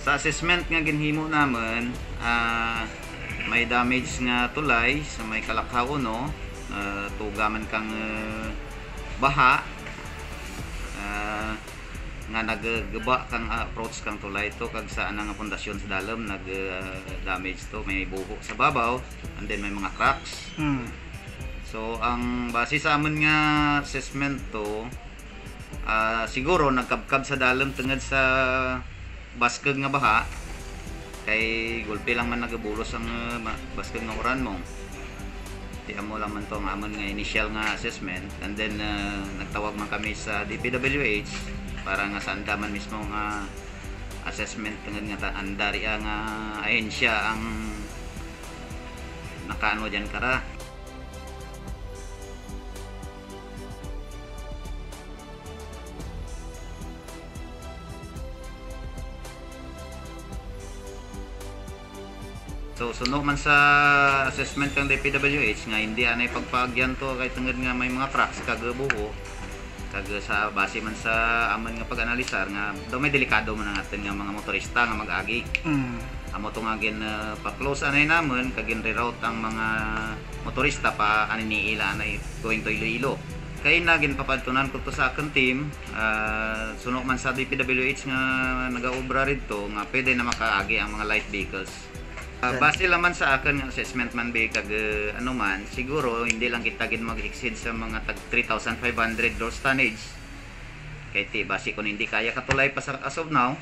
Sa assessment nga ginhimo naman, may damage nga tulay sa may Kalakhaw no, tugaman kang baha, nga naggaba kang approach kang tulay to kag saan nga pundasyon sa dalom nag damage to, may buho sa babaw and then may mga cracks. So ang base sa amon nga assessment to, siguro nagkabkab sa dalom tungod sa baskeg nga baha, kay gulpi lang man nagabulos ang baskeg nga uran mo. Tiyan mo lang man to ang amon nga initial nga assessment, and then nagtawag man kami sa DPWH para nga sa andaman mismo nga assessment tungod nga andari nga ahensya ang nakaano dyan kara. So suno man sa assessment kang DPWH nga hindi anay pagpaagyan to kay tungod nga may mga cracks kag buho, kag sa base man sa amon nga pag-analisar nga daw may delikado man ang atin nga mga motorista nga mag-agi. Amo to nga gin pa-close anay namon kag gin-reroute ang mga motorista pa aniniila anay going to Iloilo. Kay nagin papadtunan ko to sa akong team, suno man sa DPWH nga nagaobra rito nga pwede na makaagi ang mga light vehicles. Base laman sa akin nga assessment man be kag ano man, siguro hindi lang kita gid mag-exceed sa mga tag 3,500 gross tonnage. Kay ti base kun hindi kaya katulay pa sa as of now,